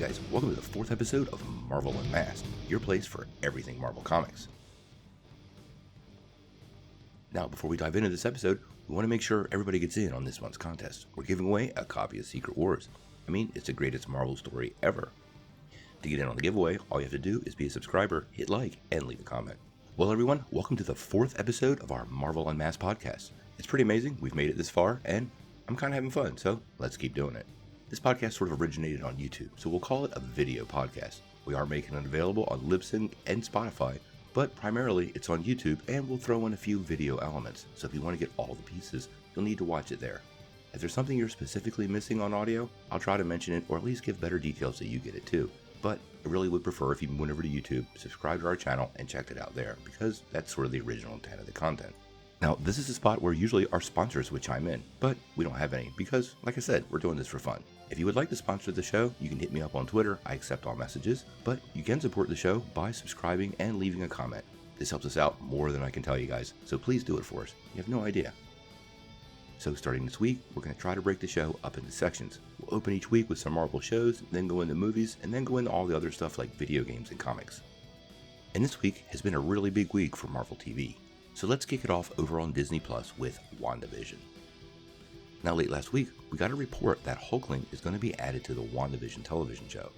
guys, welcome to the 4th episode of Marvel Unmasked, your place for everything Marvel Comics. Now, before we dive into this episode, we want to make sure everybody gets in on this month's contest. We're giving away a copy of Secret Wars. I mean, it's the greatest Marvel story ever. To get in on the giveaway, all you have to do is be a subscriber, hit like, and leave a comment. Well, everyone, welcome to the 4th episode of our Marvel Unmasked podcast. It's pretty amazing, we've made it this far, and I'm kind of having fun, so let's keep doing it. This podcast sort of originated on YouTube, so we'll call it a video podcast. We are making it available on Libsyn and Spotify, but primarily it's on YouTube, and we'll throw in a few video elements. So if you want to get all the pieces, you'll need to watch it there. If there's something you're specifically missing on audio, I'll try to mention it or at least give better details so you get it too. But I really would prefer if you went over to YouTube, subscribe to our channel, and checked it out there, because that's sort of the original intent of the content. Now, this is a spot where usually our sponsors would chime in, but we don't have any because, like I said, we're doing this for fun. If you would like to sponsor the show, you can hit me up on Twitter. I accept all messages, but you can support the show by subscribing and leaving a comment. This helps us out more than I can tell you guys, so please do it for us. You have no idea. So starting this week, we're going to try to break the show up into sections. We'll open each week with some Marvel shows, then go into movies, and then go into all the other stuff like video games and comics. And this week has been a really big week for Marvel TV. So let's kick it off over on Disney Plus with Wandavision. Now, late last week, we got a report that Hulkling is going to be added to the Wandavision television show.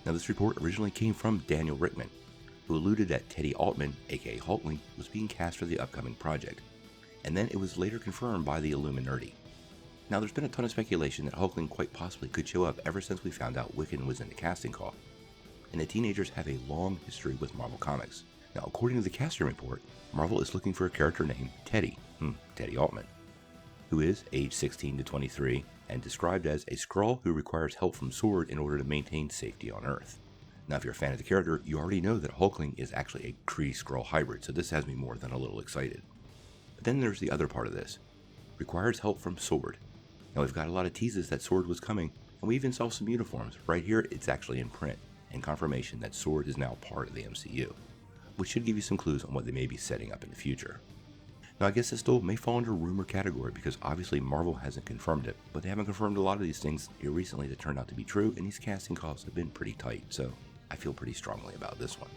Now, this report originally came from Daniel Rickman, who alluded that Teddy Altman, aka Hulkling, was being cast for the upcoming project. And then it was later confirmed by the Illuminati. Now, there's been a ton of speculation that Hulkling quite possibly could show up ever since we found out Wiccan was in the casting call. And the teenagers have a long history with Marvel Comics. Now, according to the casting report, Marvel is looking for a character named Teddy, Teddy Altman, who is age 16 to 23 and described as a Skrull who requires help from S.W.O.R.D. in order to maintain safety on Earth. Now, if you're a fan of the character, you already know that Hulkling is actually a Kree-Skrull hybrid, so this has me more than a little excited. But then there's the other part of this. Requires help from S.W.O.R.D. Now, we've got a lot of teases that S.W.O.R.D. was coming, and we even saw some uniforms. Right here, it's actually in print, and confirmation that S.W.O.R.D. is now part of the MCU, which should give you some clues on what they may be setting up in the future. Now, I guess this still may fall under rumor category because obviously Marvel hasn't confirmed it, but they haven't confirmed a lot of these things here recently that turned out to be true, and these casting calls have been pretty tight, so I feel pretty strongly about this one.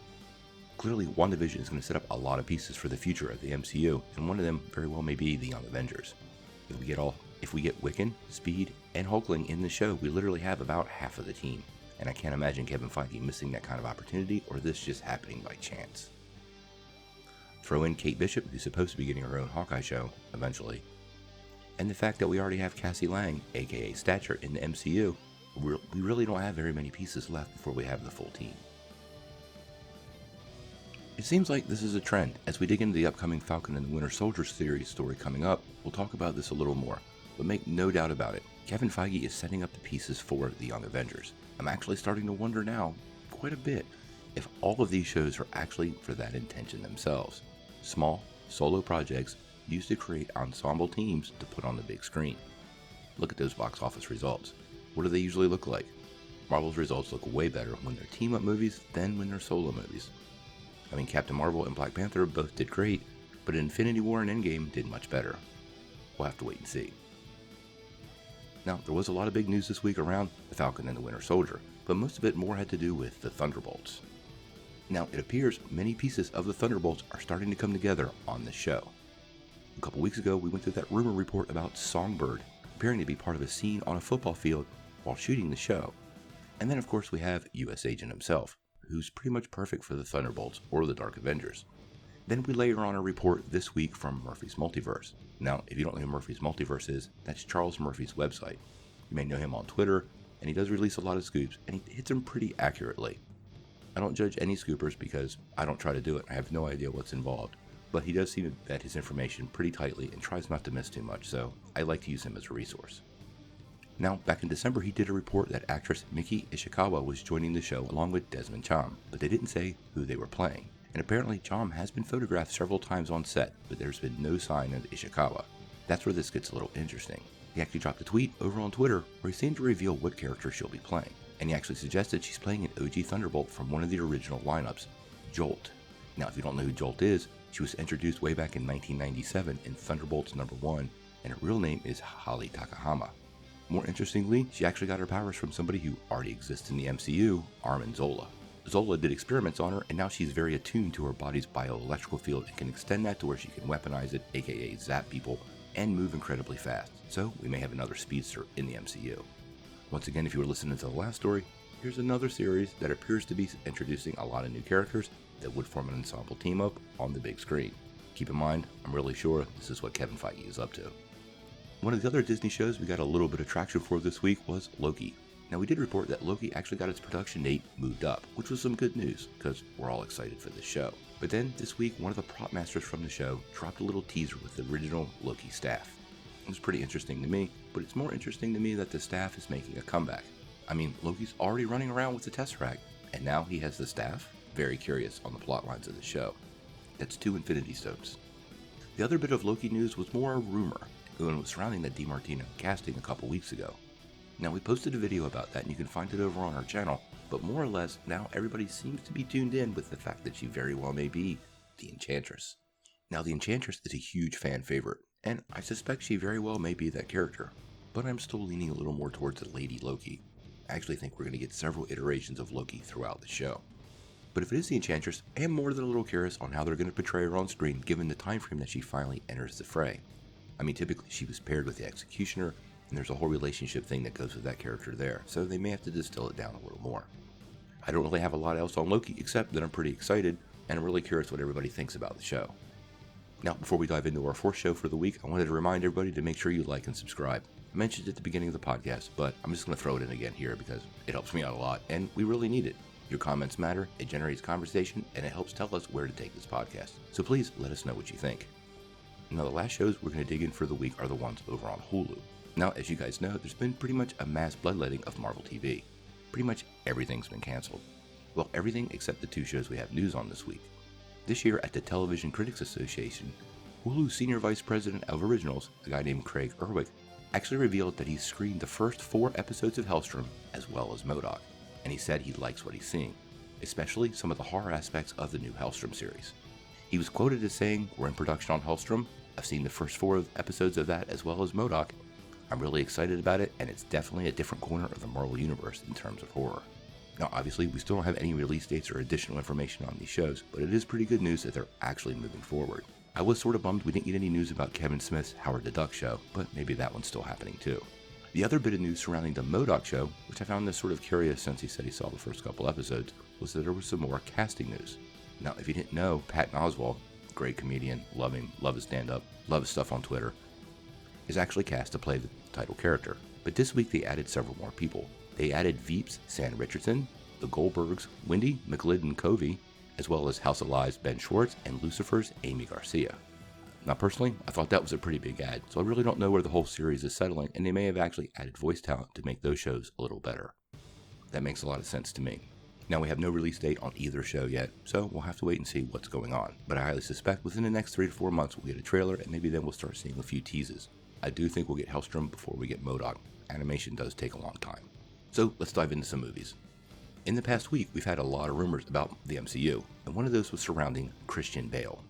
Clearly, WandaVision is going to set up a lot of pieces for the future of the MCU, and one of them very well may be the Young Avengers. If we get Wiccan, Speed, and Hulkling in the show, we literally have about half of the team. And I can't imagine Kevin Feige missing that kind of opportunity or this just happening by chance. Throw in Kate Bishop, who's supposed to be getting her own Hawkeye show eventually. And the fact that we already have Cassie Lang, aka Stature, in the MCU, we really don't have very many pieces left before we have the full team. It seems like this is a trend. As we dig into the upcoming Falcon and the Winter Soldier series story coming up, we'll talk about this a little more. But make no doubt about it, Kevin Feige is setting up the pieces for the Young Avengers. I'm actually starting to wonder now, quite a bit, if all of these shows are actually for that intention themselves. Small, solo projects used to create ensemble teams to put on the big screen. Look at those box office results. What do they usually look like? Marvel's results look way better when they're team-up movies than when they're solo movies. I mean, Captain Marvel and Black Panther both did great, but Infinity War and Endgame did much better. We'll have to wait and see. Now, there was a lot of big news this week around the Falcon and the Winter Soldier, but most of it more had to do with the Thunderbolts. Now, it appears many pieces of the Thunderbolts are starting to come together on the show. A couple weeks ago, we went through that rumor report about Songbird appearing to be part of a scene on a football field while shooting the show. And then, of course, we have US Agent himself, who's pretty much perfect for the Thunderbolts or the Dark Avengers. Then we layer on a report this week from Murphy's Multiverse. Now, if you don't know who Murphy's Multiverse is, that's Charles Murphy's website. You may know him on Twitter, and he does release a lot of scoops, and he hits them pretty accurately. I don't judge any scoopers because I don't try to do it. I have no idea what's involved. But he does seem to vet his information pretty tightly and tries not to miss too much, so I like to use him as a resource. Now, back in December, he did a report that actress Miki Ishikawa was joining the show along with Desmond Cham, but they didn't say who they were playing. And apparently Cham has been photographed several times on set, but there's been no sign of Ishikawa. That's where this gets a little interesting. He actually dropped a tweet over on Twitter where he seemed to reveal what character she'll be playing. And he actually suggested she's playing an OG Thunderbolt from one of the original lineups, Jolt. Now, if you don't know who Jolt is, she was introduced way back in 1997 in Thunderbolts #1, and her real name is Holly Takahama. More interestingly, she actually got her powers from somebody who already exists in the MCU, Armin Zola. Zola did experiments on her, and now she's very attuned to her body's bioelectrical field and can extend that to where she can weaponize it, aka zap people, and move incredibly fast. So we may have another speedster in the MCU. Once again, if you were listening to the last story, here's another series that appears to be introducing a lot of new characters that would form an ensemble team up on the big screen. Keep in mind, I'm really sure this is what Kevin Feige is up to. One of the other Disney shows we got a little bit of traction for this week was Loki. Now, we did report that Loki actually got its production date moved up, which was some good news, because we're all excited for this show. But then, this week, one of the prop masters from the show dropped a little teaser with the original Loki staff. It was pretty interesting to me, but it's more interesting to me that the staff is making a comeback. I mean, Loki's already running around with the Tesseract, and now he has the staff? Very curious on the plot lines of the show. That's 2 Infinity Stones. The other bit of Loki news was more a rumor, and it was surrounding the DiMartino casting a couple weeks ago. Now, we posted a video about that, and you can find it over on our channel, but more or less, now everybody seems to be tuned in with the fact that she very well may be the Enchantress. Now, the Enchantress is a huge fan favorite, and I suspect she very well may be that character, but I'm still leaning a little more towards the Lady Loki. I actually think we're going to get several iterations of Loki throughout the show. But if it is the Enchantress, I am more than a little curious on how they're going to portray her on screen given the time frame that she finally enters the fray. I mean, typically she was paired with the Executioner, and there's a whole relationship thing that goes with that character there, so they may have to distill it down a little more. I don't really have a lot else on Loki, except that I'm pretty excited, and I'm really curious what everybody thinks about the show. Now, before we dive into our 4th show for the week, I wanted to remind everybody to make sure you like and subscribe. I mentioned it at the beginning of the podcast, but I'm just going to throw it in again here because it helps me out a lot, and we really need it. Your comments matter, it generates conversation, and it helps tell us where to take this podcast. So please let us know what you think. Now, the last shows we're going to dig in for the week are the ones over on Hulu. Now, as you guys know, there's been pretty much a mass bloodletting of Marvel TV. Pretty much everything's been canceled. Well, everything except the 2 shows we have news on this week. This year at the Television Critics Association, Hulu's Senior Vice President of Originals, a guy named Craig Erwick, actually revealed that he's screened the first 4 episodes of Helstrom as well as Modok, and he said he likes what he's seeing, especially some of the horror aspects of the new Helstrom series. He was quoted as saying, "We're in production on Helstrom. I've seen the first 4 episodes of that as well as Modok. I'm really excited about it, and it's definitely a different corner of the Marvel Universe in terms of horror." Now, obviously, we still don't have any release dates or additional information on these shows, but it is pretty good news that they're actually moving forward. I was sort of bummed we didn't get any news about Kevin Smith's Howard the Duck show, but maybe that one's still happening too. The other bit of news surrounding the Modok show, which I found this sort of curious since he said he saw the first couple episodes, was that there was some more casting news. Now, if you didn't know, Patton Oswalt, great comedian, love him, love his stand-up, love his stuff on Twitter, is actually cast to play the title character. But this week they added several more people. They added Veep's Sam Richardson, the Goldbergs' Wendy McLidden-Covey, as well as House of Lies' Ben Schwartz and Lucifer's Amy Garcia. Now, personally, I thought that was a pretty big add, so I really don't know where the whole series is settling, and they may have actually added voice talent to make those shows a little better. That makes a lot of sense to me. Now, we have no release date on either show yet, so we'll have to wait and see what's going on. But I highly suspect within the next 3 to 4 months we'll get a trailer, and maybe then we'll start seeing a few teases. I do think we'll get Helstrom before we get Modok. Animation does take a long time. So let's dive into some movies. In the past week, we've had a lot of rumors about the MCU, and one of those was surrounding Christian Bale.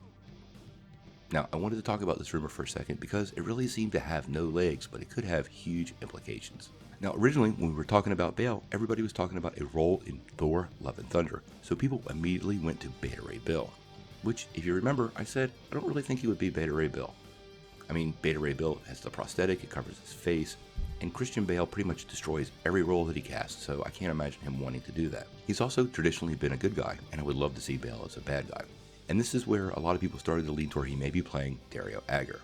Now, I wanted to talk about this rumor for a second because it really seemed to have no legs, but it could have huge implications. Now, originally, when we were talking about Bale, everybody was talking about a role in Thor: Love and Thunder, so people immediately went to Beta Ray Bill, which, if you remember, I said, I don't really think he would be Beta Ray Bill. I mean, Beta Ray Bill has the prosthetic, it covers his face, and Christian Bale pretty much destroys every role that he casts, so I can't imagine him wanting to do that. He's also traditionally been a good guy, and I would love to see Bale as a bad guy. And this is where a lot of people started to lean toward he may be playing Dario Agger,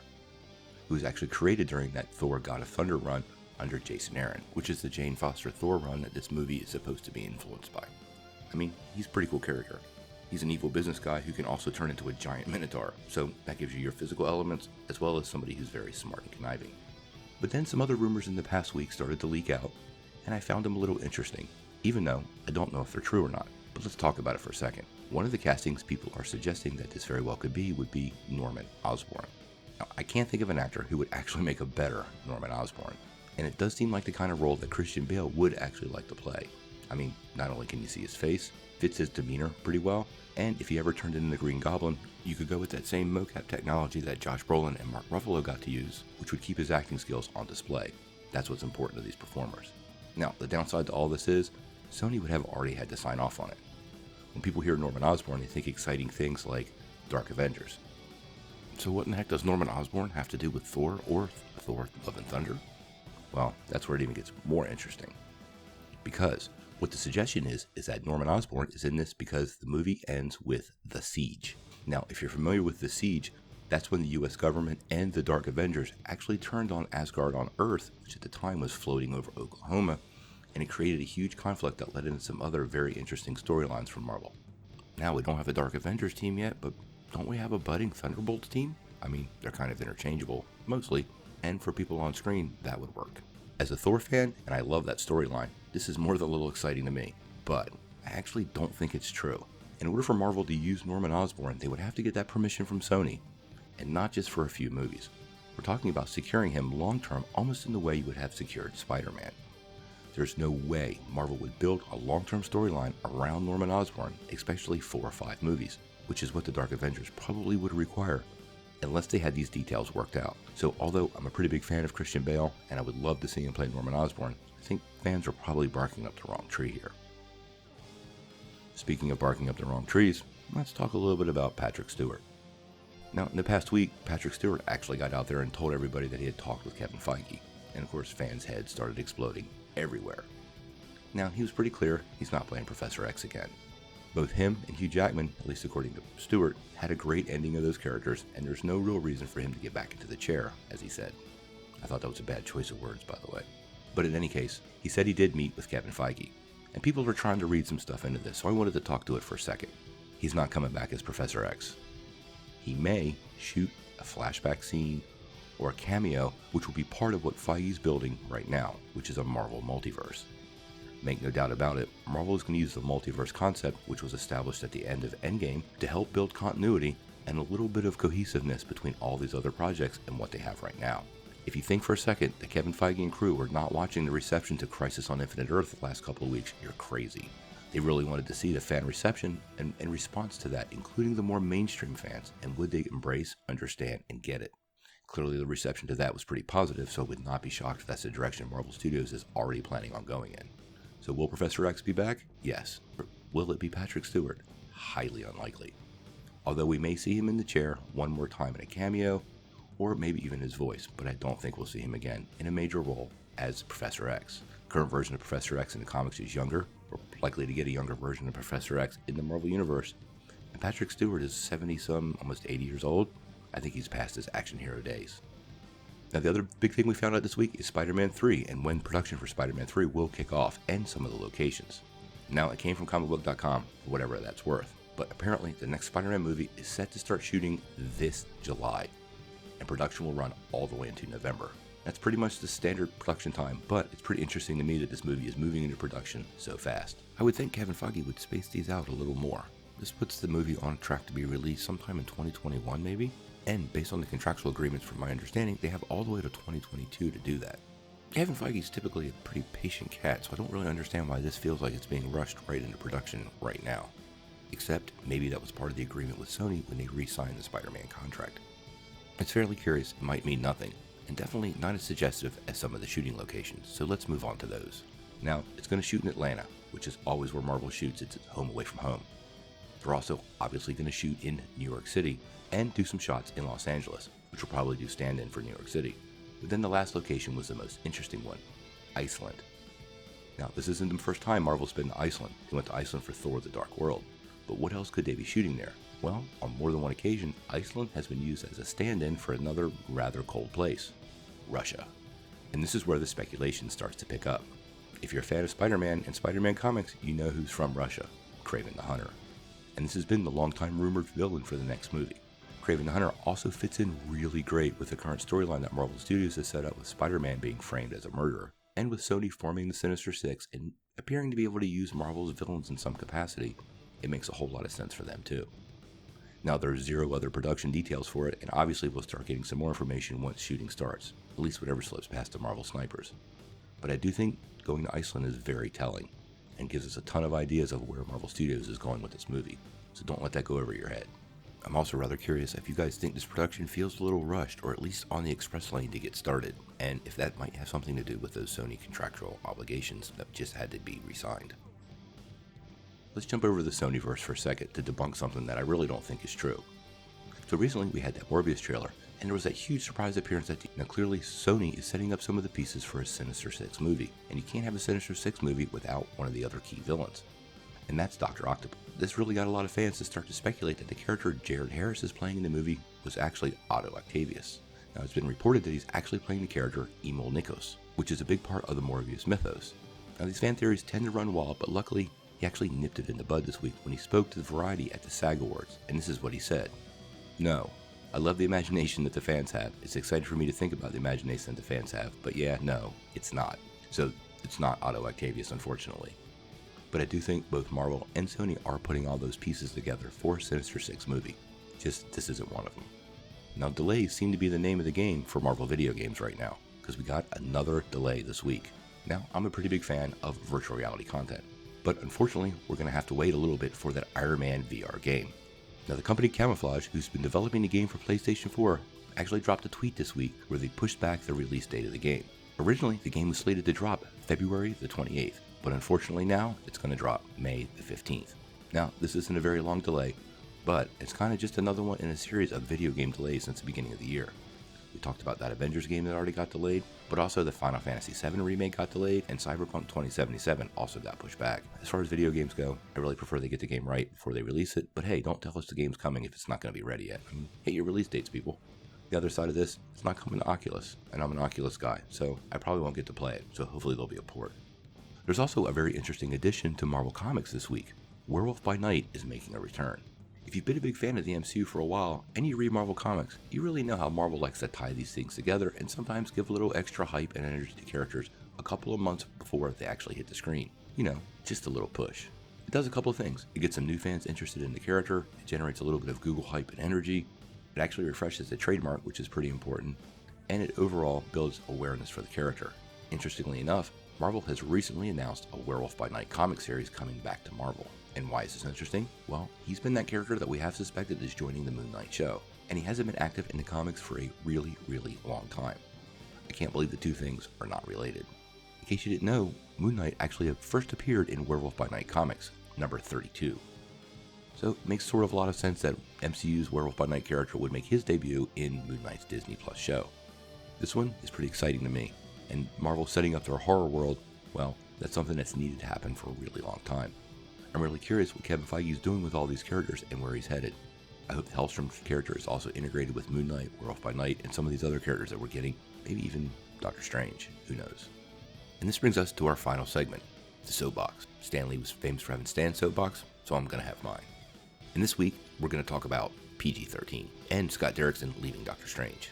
who was actually created during that Thor God of Thunder run under Jason Aaron, which is the Jane Foster Thor run that this movie is supposed to be influenced by. I mean, he's a pretty cool character. He's an evil business guy who can also turn into a giant minotaur, so that gives you your physical elements, as well as somebody who's very smart and conniving. But then some other rumors in the past week started to leak out, and I found them a little interesting, even though I don't know if they're true or not. But let's talk about it for a second. One of the castings people are suggesting that this very well could be would be Norman Osborn. Now, I can't think of an actor who would actually make a better Norman Osborn, and it does seem like the kind of role that Christian Bale would actually like to play. I mean, not only can you see his face, fits his demeanor pretty well, and if he ever turned into the Green Goblin, you could go with that same mocap technology that Josh Brolin and Mark Ruffalo got to use, which would keep his acting skills on display. That's what's important to these performers. Now, the downside to all this is, Sony would have already had to sign off on it. When people hear Norman Osborn, they think exciting things like Dark Avengers. So what in the heck does Norman Osborn have to do with Thor or Thor Love and Thunder? Well, that's where it even gets more interesting. Because what the suggestion is that Norman Osborn is in this because the movie ends with the siege. Now, if you're familiar with the siege, that's when the US government and the Dark Avengers actually turned on Asgard on Earth, which at the time was floating over Oklahoma, and it created a huge conflict that led into some other very interesting storylines from Marvel. Now, we don't have a Dark Avengers team yet, but don't we have a budding Thunderbolts team? I mean, they're kind of interchangeable, mostly, and for people on screen, that would work. As a Thor fan, and I love that storyline, this is more than a little exciting to me, but I actually don't think it's true. In order for Marvel to use Norman Osborn, they would have to get that permission from Sony, and not just for a few movies. We're talking about securing him long-term almost in the way you would have secured Spider-Man. There's no way Marvel would build a long-term storyline around Norman Osborn, especially 4 or 5 movies, which is what the Dark Avengers probably would require, unless they had these details worked out. So although I'm a pretty big fan of Christian Bale, and I would love to see him play Norman Osborn, I think fans are probably barking up the wrong tree here. Speaking of barking up the wrong trees, let's talk a little bit about Patrick Stewart. Now, in the past week, Patrick Stewart actually got out there and told everybody that he had talked with Kevin Feige, and of course fans' heads started exploding everywhere. Now, he was pretty clear he's not playing Professor X again. Both him and Hugh Jackman, at least according to Stewart, had a great ending of those characters, and there's no real reason for him to get back into the chair, as he said. I thought that was a bad choice of words, by the way. But in any case, he said he did meet with Kevin Feige, and people are trying to read some stuff into this, so I wanted to talk to it for a second. He's not coming back as Professor X. He may shoot a flashback scene or a cameo, which will be part of what Feige's building right now, which is a Marvel multiverse. Make no doubt about it, Marvel is going to use the multiverse concept, which was established at the end of Endgame, to help build continuity and a little bit of cohesiveness between all these other projects and what they have right now. If you think for a second that Kevin Feige and crew were not watching the reception to Crisis on Infinite Earth the last couple of weeks, you're crazy. They really wanted to see the fan reception and response to that, including the more mainstream fans, and would they embrace, understand, and get it? Clearly the reception to that was pretty positive, so I would not be shocked if that's the direction Marvel Studios is already planning on going in. So will Professor X be back? Yes. Will it be Patrick Stewart? Highly unlikely. Although we may see him in the chair one more time in a cameo, or maybe even his voice, but I don't think we'll see him again in a major role as Professor X. Current version of Professor X in the comics is younger. We're likely to get a younger version of Professor X in the Marvel Universe. And Patrick Stewart is 70-some, almost 80 years old. I think he's past his action hero days. Now, the other big thing we found out this week is Spider-Man 3 and when production for Spider-Man 3 will kick off and some of the locations. Now, it came from comicbook.com, for whatever that's worth, but apparently the next Spider-Man movie is set to start shooting this July, and production will run all the way into November. That's pretty much the standard production time, but it's pretty interesting to me that this movie is moving into production so fast. I would think Kevin Feige would space these out a little more. This puts the movie on track to be released sometime in 2021 maybe? And based on the contractual agreements, from my understanding, they have all the way to 2022 to do that. Kevin Feige is typically a pretty patient cat, so I don't really understand why this feels like it's being rushed right into production right now. Except maybe that was part of the agreement with Sony when they re-signed the Spider-Man contract. It's fairly curious, it might mean nothing, and definitely not as suggestive as some of the shooting locations, so let's move on to those. Now, it's going to shoot in Atlanta, which is always where Marvel shoots its home away from home. They're also obviously going to shoot in New York City, and do some shots in Los Angeles, which will probably do stand-in for New York City. But then the last location was the most interesting one, Iceland. Now, this isn't the first time Marvel's been to Iceland. They went to Iceland for Thor: The Dark World. But what else could they be shooting there? Well, on more than one occasion, Iceland has been used as a stand-in for another rather cold place, Russia. And this is where the speculation starts to pick up. If you're a fan of Spider-Man and Spider-Man comics, you know who's from Russia, Kraven the Hunter. And this has been the long-time rumored villain for the next movie. Kraven the Hunter also fits in really great with the current storyline that Marvel Studios has set up with Spider-Man being framed as a murderer, and with Sony forming the Sinister Six and appearing to be able to use Marvel's villains in some capacity. It makes a whole lot of sense for them too. Now, there's zero other production details for it, and obviously we'll start getting some more information once shooting starts, at least whatever slips past the Marvel snipers. But I do think going to Iceland is very telling, and gives us a ton of ideas of where Marvel Studios is going with this movie, so don't let that go over your head. I'm also rather curious if you guys think this production feels a little rushed, or at least on the express lane to get started, and if that might have something to do with those Sony contractual obligations that just had to be re-signed. Let's jump over to the Sonyverse for a second to debunk something that I really don't think is true. So recently we had that Morbius trailer, and there was that huge surprise appearance at the... Now clearly Sony is setting up some of the pieces for a Sinister Six movie, and you can't have a Sinister Six movie without one of the other key villains. And that's Dr. Octopus. This really got a lot of fans to start to speculate that the character Jared Harris is playing in the movie was actually Otto Octavius. Now it's been reported that he's actually playing the character Emil Nikos, which is a big part of the Morbius mythos. Now these fan theories tend to run wild, but luckily he actually nipped it in the bud this week when he spoke to Variety at the SAG Awards, and this is what he said. No. I love the imagination that the fans have. It's exciting for me to think about the imagination that the fans have, but yeah, no, it's not. So it's not Otto Octavius, unfortunately. But I do think both Marvel and Sony are putting all those pieces together for a Sinister Six movie. Just this isn't one of them. Now delays seem to be the name of the game for Marvel video games right now, because we got another delay this week. Now I'm a pretty big fan of virtual reality content, but unfortunately we're going to have to wait a little bit for that Iron Man VR game. Now the company Camouflage, who's been developing the game for PlayStation 4, actually dropped a tweet this week where they pushed back the release date of the game. Originally the game was slated to drop February the 28th. But unfortunately now, it's going to drop May the 15th. Now, this isn't a very long delay, but it's kind of just another one in a series of video game delays since the beginning of the year. We talked about that Avengers game that already got delayed, but also the Final Fantasy VII remake got delayed, and Cyberpunk 2077 also got pushed back. As far as video games go, I really prefer they get the game right before they release it, but hey, don't tell us the game's coming if it's not going to be ready yet. I mean, hit your release dates, people. The other side of this, it's not coming to Oculus, and I'm an Oculus guy, so I probably won't get to play it, so hopefully there'll be a port. There's also a very interesting addition to Marvel Comics this week. Werewolf by Night is making a return. If you've been a big fan of the MCU for a while, and you read Marvel Comics, you really know how Marvel likes to tie these things together and sometimes give a little extra hype and energy to characters a couple of months before they actually hit the screen. You know, just a little push. It does a couple of things. It gets some new fans interested in the character, it generates a little bit of Google hype and energy, it actually refreshes the trademark, which is pretty important, and it overall builds awareness for the character. Interestingly enough, Marvel has recently announced a Werewolf by Night comic series coming back to Marvel. And why is this interesting? Well, he's been that character that we have suspected is joining the Moon Knight show, and he hasn't been active in the comics for a really, really long time. I can't believe the two things are not related. In case you didn't know, Moon Knight actually first appeared in Werewolf by Night comics, number 32. So it makes sort of a lot of sense that MCU's Werewolf by Night character would make his debut in Moon Knight's Disney Plus show. This one is pretty exciting to me. And Marvel setting up their horror world, well, that's something that's needed to happen for a really long time. I'm really curious what Kevin Feige is doing with all these characters and where he's headed. I hope the Helstrom character is also integrated with Moon Knight, Werewolf by Night, and some of these other characters that we're getting, maybe even Doctor Strange, who knows. And this brings us to our final segment, the Soapbox. Stan Lee was famous for having Stan's Soapbox, so I'm going to have mine. And this week, we're going to talk about PG-13 and Scott Derrickson leaving Doctor Strange.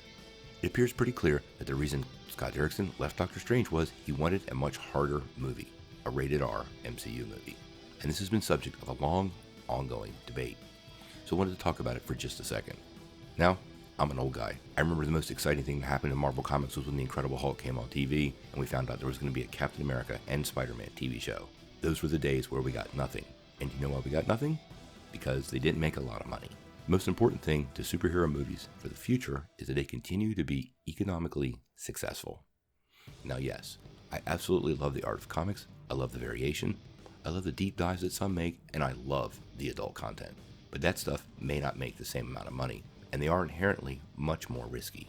It appears pretty clear that the reason Scott Derrickson left Doctor Strange was he wanted a much harder movie, a rated R MCU movie. And this has been subject of a long, ongoing debate. So I wanted to talk about it for just a second. Now, I'm an old guy. I remember the most exciting thing that happened in Marvel Comics was when the Incredible Hulk came on TV, and we found out there was going to be a Captain America and Spiderman TV show. Those were the days where we got nothing. And you know why we got nothing? Because they didn't make a lot of money. The most important thing to superhero movies for the future is that they continue to be economically successful. Now yes, I absolutely love the art of comics, I love the variation, I love the deep dives that some make, and I love the adult content. But that stuff may not make the same amount of money, and they are inherently much more risky.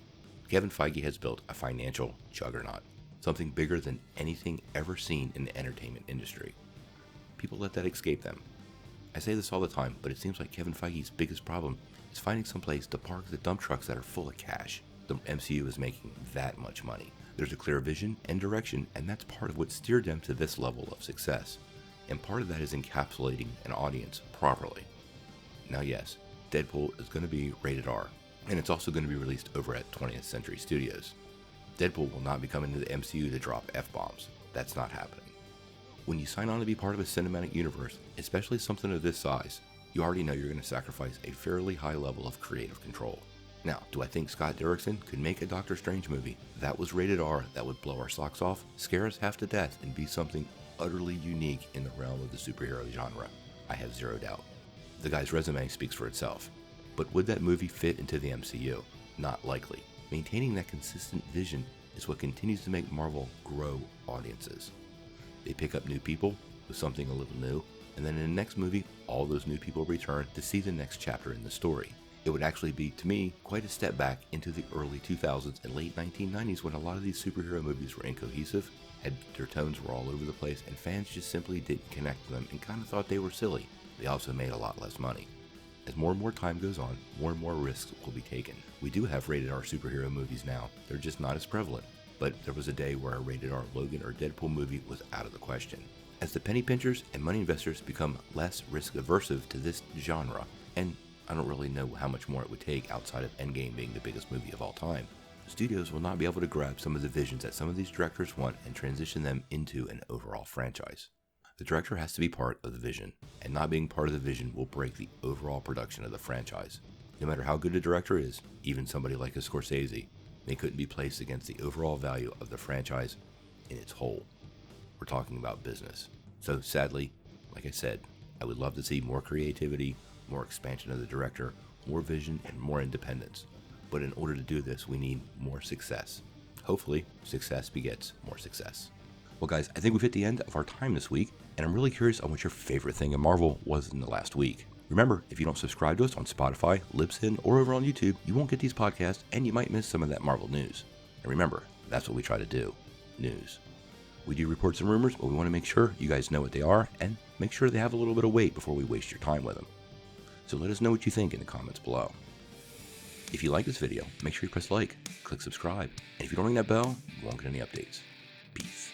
Kevin Feige has built a financial juggernaut, something bigger than anything ever seen in the entertainment industry. People let that escape them. I say this all the time, but it seems like Kevin Feige's biggest problem is finding some place to park the dump trucks that are full of cash. The MCU is making that much money. There's a clear vision and direction, and that's part of what steered them to this level of success. And part of that is encapsulating an audience properly. Now yes, Deadpool is going to be rated R, and it's also going to be released over at 20th Century Studios. Deadpool will not be coming to the MCU to drop F-bombs. That's not happening. When you sign on to be part of a cinematic universe, especially something of this size, you already know you're going to sacrifice a fairly high level of creative control. Now, do I think Scott Derrickson could make a Doctor Strange movie that was rated R that would blow our socks off, scare us half to death, and be something utterly unique in the realm of the superhero genre? I have zero doubt. The guy's resume speaks for itself. But would that movie fit into the MCU? Not likely. Maintaining that consistent vision is what continues to make Marvel grow audiences. They pick up new people with something a little new, and then in the next movie, all those new people return to see the next chapter in the story. It would actually be, to me, quite a step back into the early 2000s and late 1990s when a lot of these superhero movies were incohesive, their tones were all over the place, and fans just simply didn't connect to them and kind of thought they were silly. They also made a lot less money. As more and more time goes on, more and more risks will be taken. We do have rated R superhero movies now. They're just not as prevalent. But there was a day where a rated R Logan or Deadpool movie was out of the question. As the penny pinchers and money investors become less risk aversive to this genre, and I don't really know how much more it would take outside of Endgame being the biggest movie of all time, studios will not be able to grab some of the visions that some of these directors want and transition them into an overall franchise. The director has to be part of the vision, and not being part of the vision will break the overall production of the franchise. No matter how good a director is, even somebody like a Scorsese, they couldn't be placed against the overall value of the franchise in its whole. We're talking about business. So sadly, like I said, I would love to see more creativity, more expansion of the director, more vision, and more independence. But in order to do this, we need more success. Hopefully, success begets more success. Well guys, I think we've hit the end of our time this week, and I'm really curious on what your favorite thing in Marvel was in the last week. Remember, if you don't subscribe to us on Spotify, Libsyn, or over on YouTube, you won't get these podcasts, and you might miss some of that Marvel news. And remember, that's what we try to do. News. We do reports and rumors, but we want to make sure you guys know what they are, and make sure they have a little bit of weight before we waste your time with them. So let us know what you think in the comments below. If you like this video, make sure you press like, click subscribe, and if you don't ring that bell, you won't get any updates. Peace.